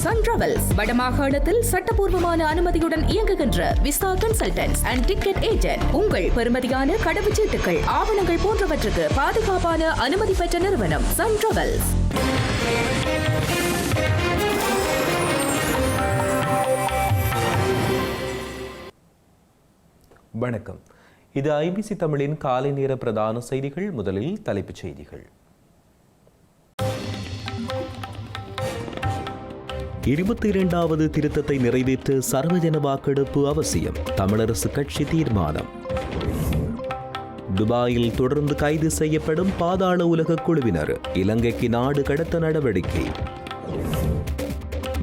Sun travels வடமாகாணத்தில் சட்டபூர்வமான அனுமதியுடன் இயங்குகின்ற visa consultants and ticket agent. உங்கள் பெறுமதியான கடவுச்சீட்டுகள், ஆவணங்கள் போன்றவற்றுக்கு பாதுகாப்பான அனுமதி பெற்ற நிறுவனம் சன் டிராவல்ஸ். வணக்கம். இது ஐபிசி தமிழின் காலை நேர பிரதான செய்திகள். முதலில் தலைப்புச் செய்திகள். 22வது திருத்தத்தை நிறைவேற்ற சர்வஜன வாக்கெடுப்பு அவசியம். தமிழரசு கட்சி தீர்மானம். துபாயில் தொடர்ந்து கைது செய்யப்படும் பாதாள உலக குழுவினர் இலங்கைக்கு நாடு கடத்த நடவடிக்கை.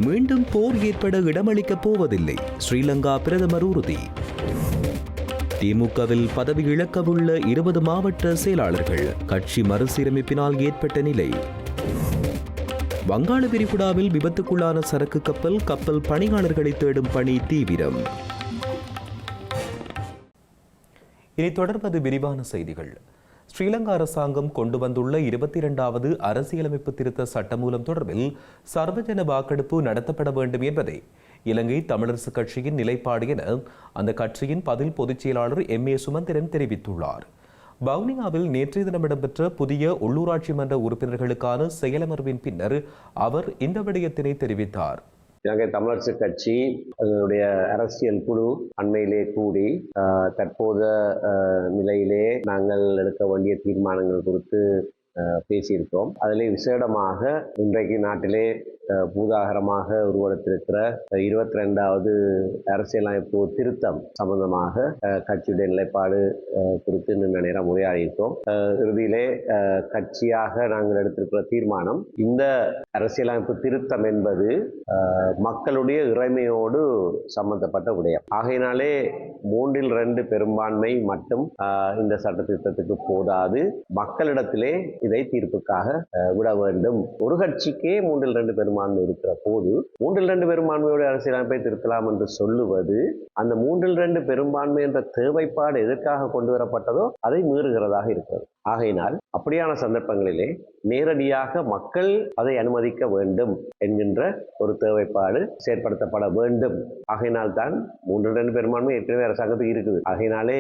மீண்டும் போர் ஏற்பட இடமளிக்கப் போவதில்லை, ஸ்ரீலங்கா பிரதமர் உறுதி. திமுகவில் பதவி இழக்கவுள்ள 20 மாவட்ட செயலாளர்கள், கட்சி மறுசீரமைப்பினால் ஏற்பட்ட நிலை. வங்காள விரிகுடாவில் விபத்துக்குள்ளான சரக்கு கப்பல் பணியாளர்களை தேடும் பணி தீவிரம். இனி தொடர்வது விரிவான செய்திகள். ஸ்ரீலங்கா அரசாங்கம் கொண்டு வந்துள்ள 22வது அரசியலமைப்பு திருத்த சட்டமூலம் தொடர்பில் சர்வஜன வாக்கெடுப்பு நடத்தப்பட வேண்டும் என்பதை இலங்கை தமிழரசு கட்சியின் நிலைப்பாடு என அந்த கட்சியின் பதில் பொதுச் செயலாளர் M.A. சுமந்திரன் தெரிவித்துள்ளார். வவுனியாவில் நேற்றைய தினம் இடம்பெற்ற புதிய உள்ளூராட்சி மன்ற உறுப்பினர்களுக்கான செயலமர்வின் பின்னர் அவர் இந்த விடயத்தினை தெரிவித்தார். இலங்கை தமிழரசு கட்சி அதனுடைய அரசியல் குழு அண்மையிலே கூடி தற்போத நிலையிலே நாங்கள் எடுக்க வேண்டிய தீர்மானங்கள் குறித்து பேசியிருக்கோம். அதிலே விசேடமாக இன்றைக்கு நாட்டிலே பூதாகரமாக உருவெடுத்திருக்கிற 22வது அரசியலமைப்பு திருத்தம் சம்பந்தமாக கட்சியுடைய நிலைப்பாடு குறித்து நீண்ட நேரம் உரையாடியிருக்கோம். இறுதியிலே கட்சியாக நாங்கள் எடுத்திருக்கிற தீர்மானம், இந்த அரசியலமைப்பு திருத்தம் என்பது மக்களுடைய இறைமையோடு சம்பந்தப்பட்ட விடயம். ஆகையினாலே 3/2 பெரும்பான்மை மட்டும் இந்த சட்ட திருத்தத்துக்கு போதாது, மக்களிடத்திலே இதை தீர்ப்புக்காக விட வேண்டும். ஒரு கட்சிக்கே 3/2 பெரும்பான்மை இருக்கிற போது 3/2 பெரும்பான்மையோட அரசியலமைப்பை திருத்தலாம் என்று சொல்லுவது, அந்த 3/2 பெரும்பான்மை என்ற தேவைப்பாடு எதற்காக கொண்டு வரப்பட்டதோ அதை மீறுகிறதாக இருக்கிறது. ஆகையினால் அப்படியான சந்தர்ப்பங்களிலே நேரடியாக மக்கள் அதை அனுமதிக்க வேண்டும் என்கின்ற ஒரு தேவைப்பாடு செயற்படுத்தப்பட வேண்டும். ஆகையினால் தான் 3/2 பெரும்பான்மை ஏற்கனவே அரசாங்கத்துக்கு இருக்குது. ஆகையினாலே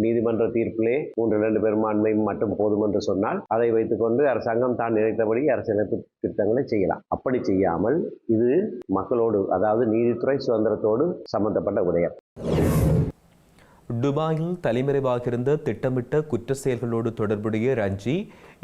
நீதிமன்ற தீர்ப்பிலே 3/2 பெரும்பான்மை மட்டும் போதும் என்று சொன்னால் அதை வைத்துக்கொண்டு அரசாங்கம் தான் நினைத்தபடி அரசியலமைப்பு திட்டங்களை செய்யலாம். அப்படி செய்யாமல் இது மக்களோடு, அதாவது நீதித்துறை சுதந்திரத்தோடு சம்பந்தப்பட்ட விடயம். துபாயில் தலைமறைவாகியிருந்த திட்டமிட்ட குற்ற செயல்களோடு தொடர்புடைய ரஞ்சி,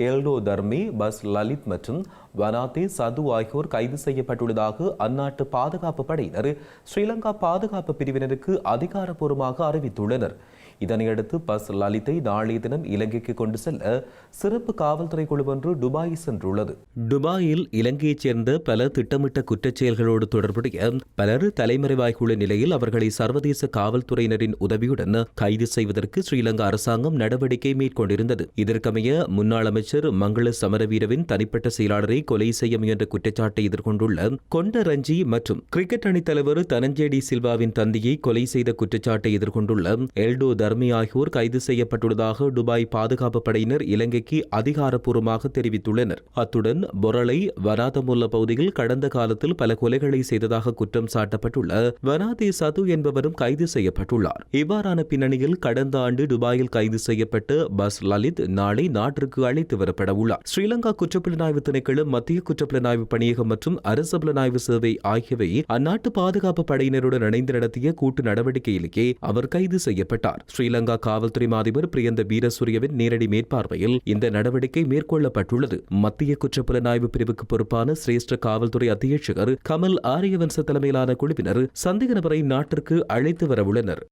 எல்டோ தர்மி, பஸ் லலித் மற்றும் வனாதே சது ஆகியோர் கைது செய்யப்பட்டுள்ளதாக அந்நாட்டு பாதுகாப்பு படையினர் ஸ்ரீலங்கா பாதுகாப்பு பிரிவினருக்கு அதிகாரப்பூர்வமாக அறிவித்துள்ளனர். இதனையடுத்து பஸ் லலித்தை நாளைய தினம் இலங்கைக்கு கொண்டு செல்ல சிறப்பு காவல்துறை குழு ஒன்று துபாய் சென்றுள்ளது. துபாயில் இலங்கையைச் சேர்ந்த பல திட்டமிட்ட குற்றச் செயல்களோடு தொடர்புடைய பலர் தலைமறைவாகியுள்ள நிலையில் அவர்களை சர்வதேச காவல்துறையினரின் உதவியுடன் கைது செய்வதற்கு ஸ்ரீலங்கா அரசாங்கம் நடவடிக்கை மேற்கொண்டிருந்தது. இதற்கமைய முன்னாள் அமைச்சர் மங்கள சமரவீரவின் தனிப்பட்ட செயலாளரை கொலை செய்ய முயன்ற குற்றச்சாட்டை எதிர்கொண்டுள்ள கொண்ட ரஞ்சி மற்றும் கிரிக்கெட் அணித் தலைவர் தனஞ்சேடி சில்வாவின் தந்தையை கொலை செய்த குற்றச்சாட்டை எதிர்கொண்டுள்ள எல்டோ தர்மி ஆகியோர் கைது செய்யப்பட்டுள்ளதாக துபாய் பாதுகாப்பு படையினர் இலங்கைக்கு அதிகாரப்பூர்வமாக தெரிவித்துள்ளனர். அத்துடன் பொரளை வனாதமுல்ல பகுதியில் கடந்த காலத்தில் பல கொலைகளை செய்ததாக குற்றம் சாட்டப்பட்டுள்ள வனாதே சது என்பவரும் கைது செய்யப்பட்டுள்ளார். இவ்வாறான பின்னணியில் கடந்த ஆண்டு துபாயில் கைது செய்யப்பட்ட பஸ் லலித் நாளை நாட்டிற்கு அழைத்து வரப்பட உள்ளார். ஸ்ரீலங்கா குற்றப்புலனாய்வு திணைக்களம், மத்திய குற்றப்புலனாய்வு பணியகம் மற்றும் அரசு புலனாய்வு சேவை ஆகியவை அந்நாட்டு பாதுகாப்பு படையினருடன் இணைந்து நடத்திய கூட்டு நடவடிக்கையிலேயே அவர் கைது செய்யப்பட்டார். ஸ்ரீலங்கா காவல்துறை அதிபர் பிரியந்த வீரசூரியவின் நேரடி மேற்பார்வையில் இந்த நடவடிக்கை மேற்கொள்ளப்பட்டுள்ளது. மத்திய குற்றப்புலனாய்வு பிரிவுக்கு பொறுப்பான சிரேஷ்ட காவல்துறை அத்தியட்சகர் கமல் ஆரியவன்ச தலைமையிலான குழுவினர் சந்தேக நபரை நாட்டிற்கு அழைத்து வரவுள்ளனர்.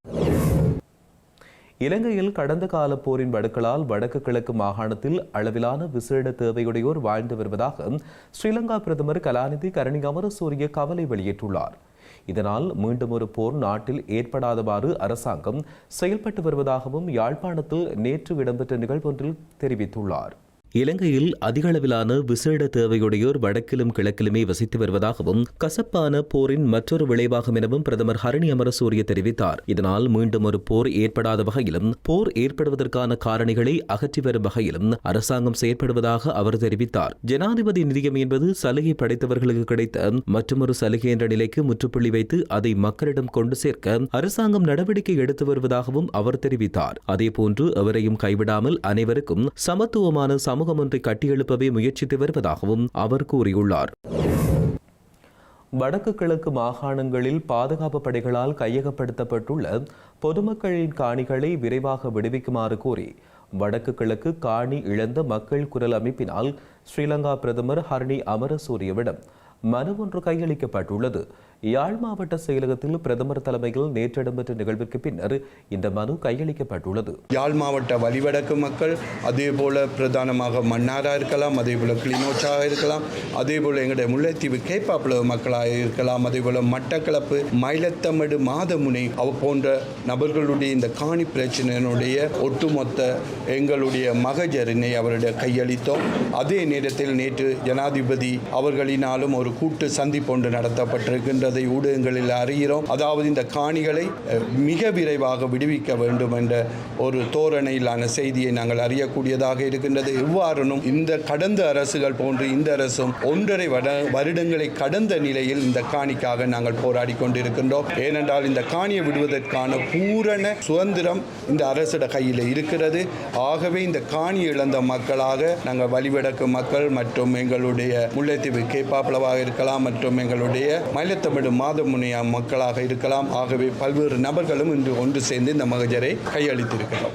இலங்கையில் கடந்த கால போரின் வடுக்களால் வடக்கு கிழக்கு மாகாணத்தில் அளவிலான விசேட தேவையுடையோர் வாழ்ந்து வருவதாக ஸ்ரீலங்கா பிரதமர் கலாநிதி கரணி அமரசூரிய கவலை வெளியிட்டுள்ளார். இதனால் மீண்டும் ஒரு போர் நாட்டில் ஏற்படாதவாறு அரசாங்கம் செயல்பட்டு வருவதாகவும் யாழ்ப்பாணத்தில் நேற்று இடம்பெற்ற நிகழ்வொன்றில் தெரிவித்துள்ளார். இலங்கையில் அதிக அளவிலான விசேட தேவையுடையோர் வடக்கிலும் கிழக்கிலுமே வசித்து வருவதாகவும் கசப்பான போரின் மற்றொரு விளைவாகும் எனவும் பிரதமர் ஹரணி அமரசூரிய தெரிவித்தார். இதனால் மீண்டும் ஒரு போர் ஏற்படாத வகையிலும் போர் ஏற்படுவதற்கான காரணிகளை அகற்றி வரும் வகையிலும் அரசாங்கம் செயற்படுவதாக அவர் தெரிவித்தார். ஜனாதிபதி நிதியம் என்பது சலுகை படைத்தவர்களுக்கு கிடைத்த மற்றொரு சலுகை என்ற நிலைக்கு முற்றுப்புள்ளி வைத்து அதை மக்களிடம் கொண்டு சேர்க்க அரசாங்கம் நடவடிக்கை எடுத்து வருவதாகவும் அவர் தெரிவித்தார். அதேபோன்று அவரையும் கைவிடாமல் அனைவருக்கும் சமத்துவமான சமூகம் ஒன்றை கட்டியெழுப்பவே முயற்சித்து வருவதாகவும் அவர் கூறியுள்ளார். வடக்கு கிழக்கு மாகாணங்களில் பாதுகாப்பு படைகளால் கையகப்படுத்தப்பட்டுள்ள பொதுமக்களின் காணிகளை விரைவாக விடுவிக்குமாறு கோரி வடக்கு கிழக்கு காணி இழந்த மக்கள் குரல் அமைப்பினால் ஸ்ரீலங்கா பிரதமர் ஹரணி அமரசூரியவிடம் மனு ஒன்று கையளிக்கப்பட்டுள்ளது. யாழ் மாவட்ட செயலகத்தில் பிரதமர் தலைமையில் நேற்று இடம்பெற்ற நிகழ்விற்கு பின்னர் இந்த மனு கையளிக்கப்பட்டுள்ளது. யாழ் மாவட்ட வலிவடக்கு மக்கள், அதேபோல பிரதானமாக மன்னாரா இருக்கலாம், அதேபோல கிளிநொச்சாக இருக்கலாம், அதேபோல எங்களுடைய முல்லைத்தீவு கேப்பாப்புலவு மக்களாக இருக்கலாம், அதேபோல மட்டக்களப்பு, மயிலத்தமடு, மாதமுனை போன்ற நபர்களுடைய இந்த காணி பிரச்சனையினுடைய ஒட்டுமொத்த எங்களுடைய மகஜரினை அவருடைய கையளித்தோம். அதே நேரத்தில் நேற்று ஜனாதிபதி அவர்களினாலும் ஒரு கூட்டு சந்திப்பு ஒன்று நடத்தப்பட்டிருக்கின்றதை ஊடகங்களில் அறிகிறோம். அதாவது இந்த காணிகளை மிக விரைவாக விடுவிக்க வேண்டும் என்ற ஒரு தோரணையிலான செய்தியை நாங்கள் அறியக்கூடியதாக இருக்கின்றது. எவ்வாறுனும் இந்த கடந்த அரசுகள் போன்று இந்த அரசும் 1.5 வருடங்களை கடந்த நிலையில் இந்த காணிக்காக நாங்கள் போராடி கொண்டிருக்கின்றோம். ஏனென்றால் இந்த காணியை விடுவதற்கான பூரண சுதந்திரம் இந்த அரசிட கையில் இருக்கிறது. ஆகவே இந்த காணி இழந்த மக்களாக நாங்கள் வலிவடக்கு மக்கள் மற்றும் எங்களுடைய முல்லைத்தீவு கேப்பாப்புலவாக இருக்கலாம் மற்றும் எங்களுடைய மயிலத்தமிழ் மாதமுனையா மக்களாக இருக்கலாம். ஆகவே பல்வேறு நபர்களும் இன்று ஒன்று சேர்ந்து இந்த மகஜரை கையளித்திருக்கிறோம்.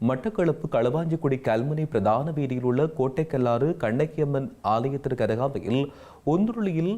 மட்டக்களப்பு களுவாஞ்சிக்குடி கல்முனை பிரதான வீதியில் உள்ள கோட்டைக்கல்லாறு கண்ணகியம்மன் ஆலயத்திற்கு அருகாமையில் ஒன்றுளியில்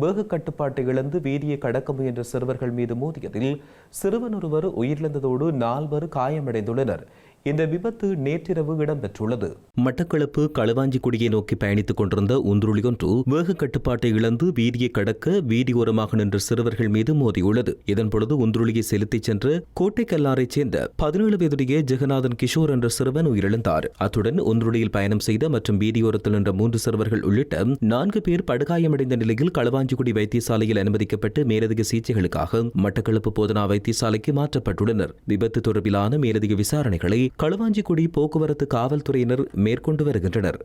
வேக கட்டுப்பாட்டை இழந்து வீதியை கடக்க முயன்ற சிறுவர்கள் மீது மோதியதில் சிறுவன் ஒருவர் உயிரிழந்ததோடு 4 காயமடைந்துள்ளனர். இந்த விபத்து நேற்றிரவு இடம்பெற்றுள்ளது. மட்டக்களப்பு களுவாஞ்சிக்குடியை நோக்கி பயணித்துக் கொண்டிருந்த ஒன்றுளி ஒன்று வேக கட்டுப்பாட்டை இழந்து வீதியை கடக்க வீதியோரமாக நின்ற சிறுவர்கள் மீது மோதியுள்ளது. இதன்பொழுது ஒன்றுளியை செலுத்திச் சென்ற கோட்டைக்கல்லாரைச் சேர்ந்த 17 வயதுடைய ஜெகநாதன் கிஷோர் என்ற சிறுவன் உயிரிழந்தார். அத்துடன் ஒன்றுளியில் பயணம் செய்த மற்றும் வீதியோரத்தில் நின்ற 3 சிறுவர்கள் உள்ளிட்ட 4 பேர் படுகாயமடைந்த நிலையில் களுவாஞ்சிக்குடி வைத்தியசாலையில் அனுமதிக்கப்பட்டு மேலதிக சிகிச்சைகளுக்காக மட்டக்களப்பு போதனா வைத்தியசாலைக்கு மாற்றப்பட்டுள்ளனர். விபத்து தொடர்பிலான மேலதிக விசாரணைகளை களுவாஞ்சிக்குடி போக்குவரத்து காவல்துறையினர் மேற்கொண்டு வருகின்றனர்.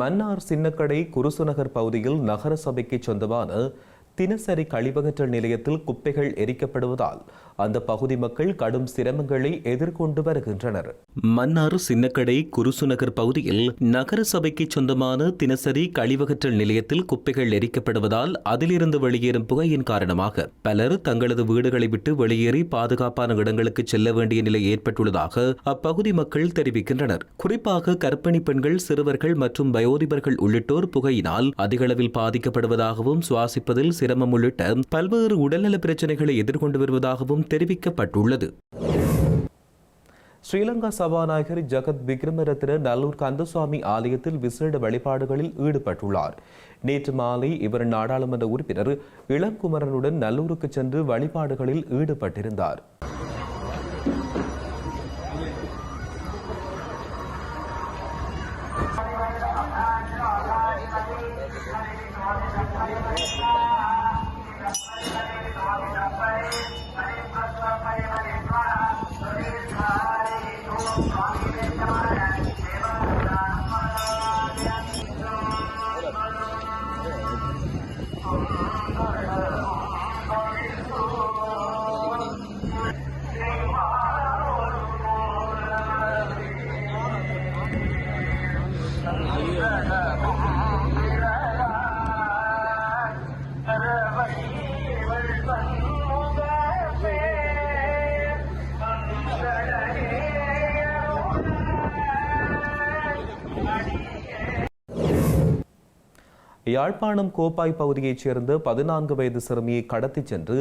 மன்னார் சின்னக்கடை குருசுநகர் பகுதியில் நகர சபைக்கு சொந்தமான தினசரி கழிவகற்றல் நிலையத்தில் குப்பைகள் எரிக்கப்படுவதால் அந்த பகுதி மக்கள் கடும் சிரமங்களை எதிர்கொண்டு வருகின்றனர். மன்னார் சின்னக்கடை குருசுநகர் பகுதியில் நகர சபைக்கு சொந்தமான தினசரி கழிவகற்றல் நிலையத்தில் குப்பைகள் எரிக்கப்படுவதால் அதிலிருந்து வெளியேறும் புகையின் காரணமாக பலர் தங்களது வீடுகளை விட்டு வெளியேறி பாதுகாப்பான இடங்களுக்கு செல்ல வேண்டிய நிலை ஏற்பட்டுள்ளதாக அப்பகுதி மக்கள் தெரிவிக்கின்றனர். குறிப்பாக கர்ப்பிணி பெண்கள், சிறுவர்கள் மற்றும் வயோதிபர்கள் உள்ளிட்டோர் புகையினால் அதிகளவில் பாதிக்கப்படுவதாகவும் சுவாசிப்பதில் சிரமம் உள்ளிட்ட பல்வேறு உடல்நல பிரச்சனைகளை எதிர்கொண்டு வருவதாகவும் தெரிவிக்கப்பட்டுள்ளது. ஸ்ரீலங்கா சபாநாயகர் ஜகத் விக்ரமரத்ன நல்லூர் கந்தசுவாமி ஆலயத்தில் விசேட வழிபாடுகளில் ஈடுபட்டுள்ளார். நேற்று மாலை இவர் நாடாளுமன்ற உறுப்பினர் இளங்குமரனுடன் நல்லூருக்கு சென்று வழிபாடுகளில் ஈடுபட்டிருந்தார். யாழ்ப்பாணம் கோப்பாய் பகுதியைச் சேர்ந்த 14 வயது சிறுமியை கடத்திச் சென்று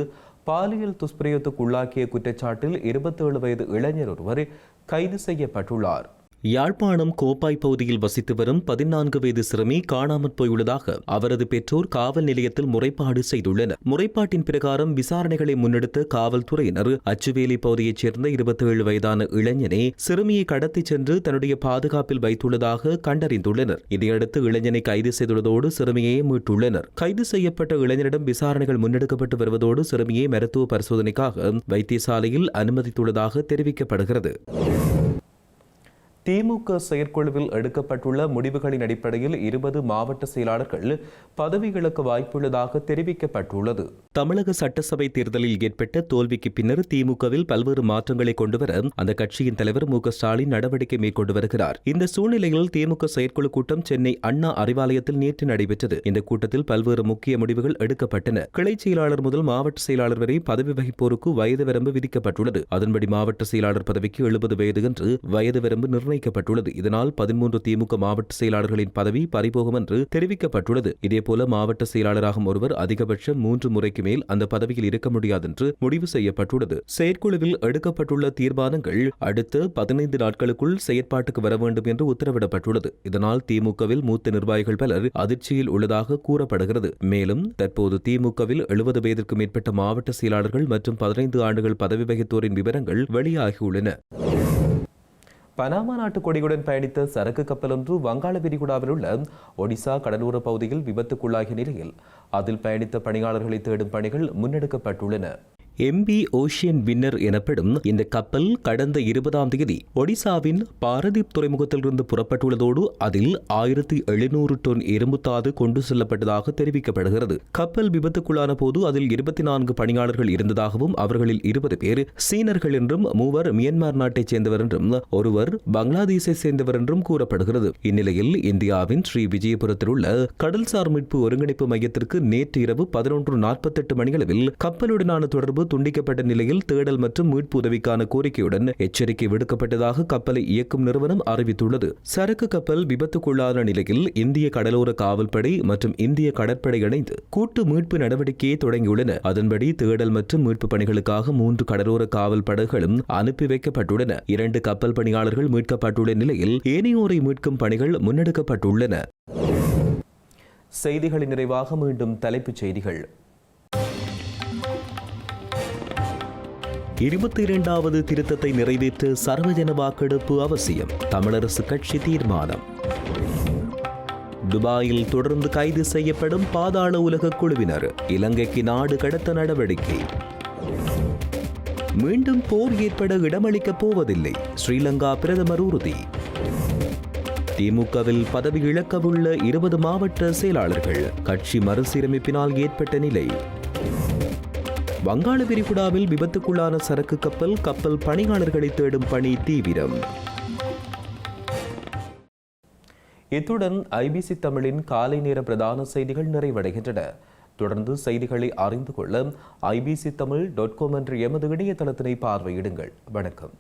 பாலியல் துஷ்பிரயோகத்துக்கு உள்ளாக்கிய குற்றச்சாட்டில் 27 வயது இளைஞர் ஒருவர் கைது செய்யப்பட்டுள்ளார். யாழ்ப்பாணம் கோப்பாய் பகுதியில் வசித்து வரும் 14 வயது சிறுமி காணாமற் போயுள்ளதாக அவரது பெற்றோர் காவல் நிலையத்தில் முறைப்பாடு செய்துள்ளனர். முறைப்பாட்டின் பிரகாரம் விசாரணைகளை முன்னெடுத்த காவல்துறையினர் அச்சுவேலி பகுதியைச் சேர்ந்த 27 வயதான இளைஞனை சிறுமியை கடத்திச் சென்று தன்னுடைய பாதுகாப்பில் வைத்துள்ளதாக கண்டறிந்துள்ளனர். இதையடுத்து இளைஞனை கைது செய்துள்ளதோடு சிறுமியை மீட்டுள்ளனர். கைது செய்யப்பட்ட இளைஞரிடம் விசாரணைகள் முன்னெடுக்கப்பட்டு வருவதோடு சிறுமியை மருத்துவ பரிசோதனைக்காக வைத்தியசாலையில் அனுமதித்துள்ளதாக தெரிவிக்கப்படுகிறது. திமுக செயற்குழுவில் எடுக்கப்பட்டுள்ள முடிவுகளின் அடிப்படையில் 20 மாவட்ட செயலாளர்கள் பதவி இழக்க வாய்ப்புள்ளதாக தெரிவிக்கப்பட்டுள்ளது. தமிழக சட்டசபை தேர்தலில் ஏற்பட்ட தோல்விக்கு பின்னர் திமுகவில் பல்வேறு மாற்றங்களை கொண்டுவர அந்த கட்சியின் தலைவர் மு.க.ஸ்டாலின் நடவடிக்கை மேற்கொண்டு வருகிறார். இந்த சூழ்நிலையில் திமுக செயற்குழு கூட்டம் சென்னை அண்ணா அறிவாலயத்தில் நேற்று நடைபெற்றது. இந்த கூட்டத்தில் பல்வேறு முக்கிய முடிவுகள் எடுக்கப்பட்டன. கிளை செயலாளர் முதல் மாவட்ட செயலாளர் வரை பதவி வகிப்போருக்கு வயது வரம்பு விதிக்கப்பட்டுள்ளது. அதன்படி மாவட்ட செயலாளர் பதவிக்கு 70 வயது என்று வயது வரம்பு நிர்ணயிக்கப்பட்டுள்ளது. இதனால் 13 திமுக மாவட்ட செயலாளர்களின் பதவி பறிபோகும் என்று தெரிவிக்கப்பட்டுள்ளது. இதேபோல மாவட்ட செயலாளராகும் ஒருவர் அதிகபட்சம் 3 முறைக்கு மேல் அந்த பதவியில் இருக்க முடியாது என்று முடிவு செய்யப்பட்டுள்ளது. செயற்குழுவில் எடுக்கப்பட்டுள்ள தீர்மானங்கள் அடுத்த 15 நாட்களுக்குள் செயற்பாட்டுக்கு வர வேண்டும் என்று உத்தரவிடப்பட்டுள்ளது. இதனால் திமுகவில் மூத்த நிர்வாகிகள் பலர் அதிர்ச்சியில் உள்ளதாக கூறப்படுகிறது. மேலும் தற்போது திமுகவில் 70 வயதிற்கு மேற்பட்ட மாவட்ட செயலாளர்கள் மற்றும் 15 ஆண்டுகள் பதவி வகித்தோரின் விவரங்கள் வெளியாகியுள்ளன. பனாமா நாட்டு கொடியுடன் பயணித்த சரக்கு கப்பல் ஒன்று வங்காள விரிகுடாவில் உள்ள ஒடிசா கடலோர பகுதியில் விபத்துக்குள்ளாகிய நிலையில் அதில் பயணித்த பணியாளர்களை தேடும் பணிகள் முன்னெடுக்கப்பட்டுள்ளன. MV ஓஷியன் வின்னர் எனப்படும் இந்த கப்பல் கடந்த 20ஆம் தேதி ஒடிசாவின் பாரதீப் துறைமுகத்திலிருந்து புறப்பட்டுள்ளதோடு அதில் 1700 டன் இரும்புத்தாது கொண்டு செல்லப்பட்டதாக தெரிவிக்கப்படுகிறது. கப்பல் விபத்துக்குள்ளான போது அதில் 24 பணியாளர்கள் இருந்ததாகவும் அவர்களில் 20 பேர் சீனர்கள் என்றும் 3 மியான்மர் நாட்டைச் சேர்ந்தவர் என்றும் ஒருவர் பங்களாதேஷை சேர்ந்தவர் என்றும் கூறப்படுகிறது. இந்நிலையில் இந்தியாவின் ஸ்ரீ விஜயபுரத்தில் உள்ள கடல்சார் மீட்பு ஒருங்கிணைப்பு மையத்திற்கு நேற்று இரவு 11:48 மணியளவில் கப்பலுடனான தொடர்பு துண்டிக்கப்பட்ட நிலையில் தேடல் மற்றும் மீட்பு உதவிக்கான கோரிக்கையுடன் எச்சரிக்கை விடுக்கப்பட்டதாக கப்பலை இயக்கும் நிறுவனம் அறிவித்துள்ளது. சரக்கு கப்பல் விபத்துக்குள்ளான நிலையில் இந்திய கடலோர காவல்படை மற்றும் இந்திய கடற்படை இணைந்து கூட்டு மீட்பு நடவடிக்கையை தொடங்கியுள்ளன. அதன்படி தேடல் மற்றும் மீட்பு பணிகளுக்காக 3 கடலோர காவல் படகுகளும் அனுப்பி வைக்கப்பட்டுள்ளன. 2 கப்பல் பணியாளர்கள் மீட்கப்பட்டுள்ள நிலையில் ஏனையோரை மீட்கும் பணிகள் முன்னெடுக்கப்பட்டுள்ளன. செய்திகளின் நிறைவாக மீண்டும் தலைப்புச் செய்திகள். 22வது திருத்தத்தை நிறைவேற்ற சர்வஜன வாக்கெடுப்பு அவசியம். தமிழரசு கட்சி தீர்மானம். துபாயில் தொடர்ந்து கைது செய்யப்படும் பாதாள உலக குழுவினர் இலங்கைக்கு நாடு கடத்த நடவடிக்கை. மீண்டும் போர் ஏற்பட இடமளிக்கப் போவதில்லை, ஸ்ரீலங்கா பிரதமர் உறுதி. திமுகவில் பதவி இழக்கவுள்ள 20 மாவட்ட செயலாளர்கள் கட்சி மறுசீரமைப்பினால் ஏற்பட்ட நிலை. வங்காள விரிகுடாவில் விபத்துக்குள்ளான சரக்கு கப்பல் பணியாளர்களை தேடும் பணி தீவிரம். இத்துடன் IBC தமிழின் காலை நேர பிரதான செய்திகள் நிறைவடைகின்றன. தொடர்ந்து செய்திகளை அறிந்து கொள்ள ibctamil.com என்ற எமது இணையதளத்தினை பார்வையிடுங்கள். வணக்கம்.